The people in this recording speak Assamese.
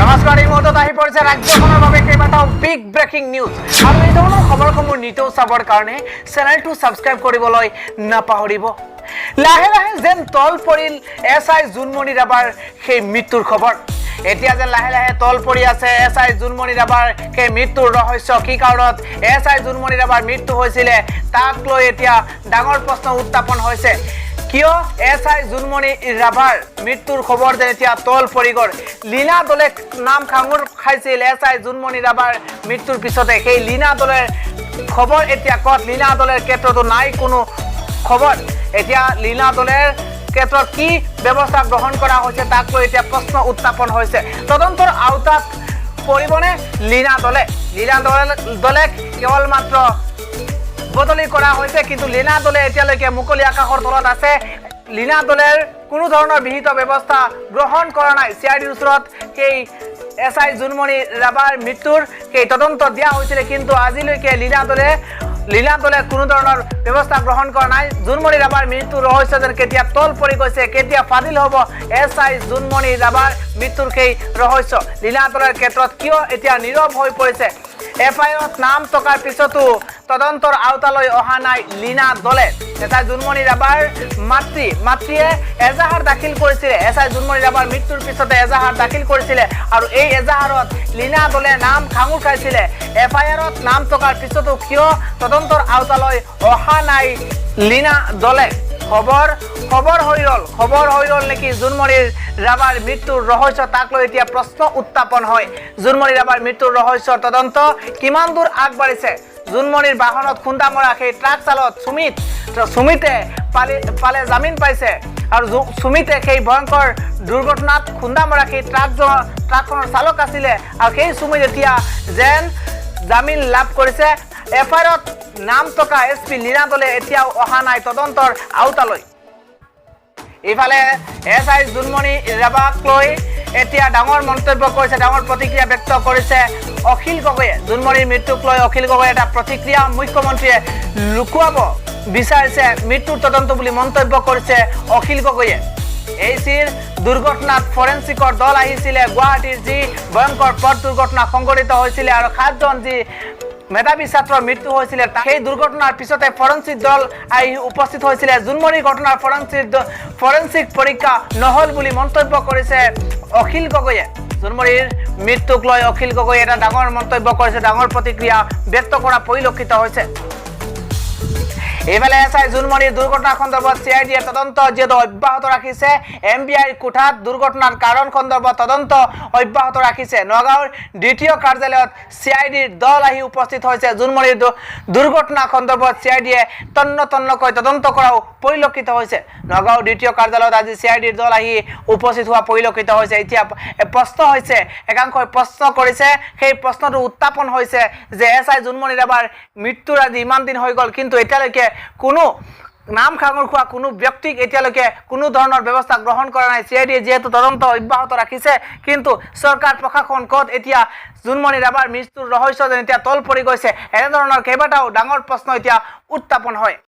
নমস্কাৰ, এই মুহূৰ্তত আহি পৰিছে ৰাজ্যখনৰ বাবে কেইবাটাও বিগ ব্ৰেকিং নিউজ। আৰু এই ধৰণৰ খবৰসমূহ নিতৌ চাবৰ কাৰণে চেনেলটো ছাবস্ক্ৰাইব কৰিবলৈ নাপাহৰিব। লাহে লাহে যেন তল পৰিল SI জোনমণি ৰাভাৰ সেই মৃত্যুৰ খবৰ। এতিয়া যেন লাহে লাহে তল পৰি আছে SI জোনমণি ৰাভাৰ সেই মৃত্যুৰ ৰহস্য। কি কাৰণত SI জোনমণি ৰাভাৰ মৃত্যু হৈছিলে তাক লৈ এতিয়া ডাঙৰ প্ৰশ্ন উত্থাপন হৈছে। কিয় SI জোনমণি ৰাভাৰ মৃত্যুৰ খবৰ যেন এতিয়া তল পৰি গ'ল। লীনা দলে নাম খাঙুৰ খাইছিল SI জোনমণি ৰাভাৰ মৃত্যুৰ পিছতে। সেই লীনা দলেৰ খবৰ এতিয়া ক'ত? লীনা দলেৰ ক্ষেত্ৰতো নাই কোনো খবৰ। এতিয়া লীনা দলেৰ ক্ষেত্ৰত কি ব্যৱস্থা গ্ৰহণ কৰা হৈছে তাক লৈ এতিয়া প্ৰশ্ন উত্থাপন হৈছে। তদন্তৰ আওতাত পৰিবনে লীনা দলে? লীনা দলে কেৱল মাত্ৰ বদলি কৰা হৈছে, কিন্তু লীনা দলে এতিয়ালৈকে মুকলি আকাশৰ তলত আছে। লীনা দলেৰ কোনো ধৰণৰ বিহিত ব্যৱস্থা গ্ৰহণ কৰা নাই। CIDৰ ওচৰত সেই SI জোনমণি ৰাভাৰ মৃত্যুৰ সেই তদন্ত দিয়া হৈছিলে, কিন্তু আজিলৈকে লীনা দলে কোনো ধৰণৰ ব্যৱস্থা গ্ৰহণ কৰা নাই। জোনমণি ৰাভাৰ মৃত্যুৰ ৰহস্য যেন কেতিয়া তল পৰি গৈছে, কেতিয়া ফাদিল হ'ব SI জোনমণি ৰাভাৰ মৃত্যুৰ সেই ৰহস্য। লীনা দলেৰ ক্ষেত্ৰত কিয় এতিয়া নীৰৱ হৈ পৰিছে? FIRত নাম থকাৰ পিছতো তদন্তৰ আওতালৈ অহা নাই লীনা দলে। SI জোনমণি ৰাভাৰ মাতৃয়ে এজাহাৰ দাখিল কৰিছিলে। SI জোনমণি ৰাভাৰ মৃত্যুৰ পিছতে এজাহাৰ দাখিল কৰিছিলে, আৰু এই এজাহাৰত লীনা দলে নাম খাঙুৰ খাইছিলে। FIRত নাম থকাৰ পিছতো কিয় তদন্তৰ আওতালৈ অহা নাই লীনা দলে? খবৰ হৈ ৰল নেকি জোনমণি ৰাভাৰ মৃত্যুৰ ৰহস্য? তাক লৈ এতিয়া প্ৰশ্ন উত্থাপন হয়। জোনমণি ৰাভাৰ মৃত্যুৰ ৰহস্যৰ তদন্ত কিমান দূৰ আগবাঢ়িছে? জোনমণিৰ বাহনত খুন্দা মৰা সেই ট্ৰাক চালক সুমিতে পালে জামিন পাইছে, আৰু সুমিতে সেই ভয়ংকৰ দুৰ্ঘটনাত খুন্দা মৰা সেই ট্ৰাকখনৰ চালক আছিলে, আৰু সেই সুমিত এতিয়া যেন জামিন লাভ কৰিছে। FIRত নাম থকা SP লীনা দলে এতিয়াও অহা নাই তদন্তৰ আওতালৈ। ইফালে SI জোনমণি ৰাভাক লৈ এতিয়া ডাঙৰ মন্তব্য কৰিছে, ডাঙৰ প্ৰতিক্ৰিয়া ব্যক্ত কৰিছে অখিল গগৈয়ে। জোনমণিৰ মৃত্যুক লৈ অখিল গগৈয়ে এটা প্ৰতিক্ৰিয়া, মুখ্যমন্ত্ৰীয়ে লুকুৱাব বিচাৰিছে মৃত্যুৰ তদন্ত বুলি মন্তব্য কৰিছে অখিল গগৈয়ে। ACৰ দুৰ্ঘটনাত ফৰেনচিকৰ দল আহিছিলে। গুৱাহাটীৰ যি ভয়ংকৰ পথ দুৰ্ঘটনা সংঘটিত হৈছিলে আৰু 7জন যি মেধাৱী ছাত্ৰৰ মৃত্যু হৈছিলে, সেই দুৰ্ঘটনাৰ পিছতে ফৰেনচিক দল আহি উপস্থিত হৈছিলে। জোনমণিৰ ঘটনাৰ ফৰেনচিক পৰীক্ষা নহ'ল বুলি মন্তব্য কৰিছে অখিল গগৈয়ে। জোনমণিৰ মৃত্যুক লৈ অখিল গগৈয়ে এটা ডাঙৰ মন্তব্য কৰিছে, ডাঙৰ প্ৰতিক্ৰিয়া ব্যক্ত কৰা পৰিলক্ষিত হৈছে। এইফালে SI জোনমণিৰ দুৰ্ঘটনা সন্দৰ্ভত CIDয়ে তদন্ত যিহেতু অব্যাহত ৰাখিছে। MBIৰ কোঠাত দুৰ্ঘটনাৰ কাৰণ সন্দৰ্ভত তদন্ত অব্যাহত ৰাখিছে। নগাঁৱৰ দ্বিতীয় কাৰ্যালয়ত CIDৰ দল আহি উপস্থিত হৈছে। জোনমণিৰ দুৰ্ঘটনা সন্দৰ্ভত CIDয়ে তন্নকৈ তদন্ত কৰাও পৰিলক্ষিত হৈছে। নগাঁৱৰ দ্বিতীয় কাৰ্যালয়ত আজি CIDৰ দল আহি উপস্থিত হোৱা পৰিলক্ষিত হৈছে। এতিয়া প্ৰশ্ন হৈছে, একাংশই প্ৰশ্ন কৰিছে, সেই প্ৰশ্নটো উত্থাপন হৈছে যে SI জোনমণি ৰাভাৰ মৃত্যুৰ আজি ইমান দিন হৈ গ'ল, কিন্তু এতিয়ালৈকে কোনো নাম খাঙুৰ খোৱা কোনো ব্যক্তিক এতিয়ালৈকে কোনো ধৰণৰ ব্যৱস্থা গ্ৰহণ কৰা নাই। CIDয়ে যিহেতু তদন্ত অব্যাহত ৰাখিছে, কিন্তু চৰকাৰ প্ৰশাসন ক'ত? এতিয়া জোনমণি ৰাভাৰ মৃত্যুৰ ৰহস্য যেন এতিয়া তল পৰি গৈছে। এনেধৰণৰ কেইবাটাও ডাঙৰ প্ৰশ্ন এতিয়া উত্থাপন হয়।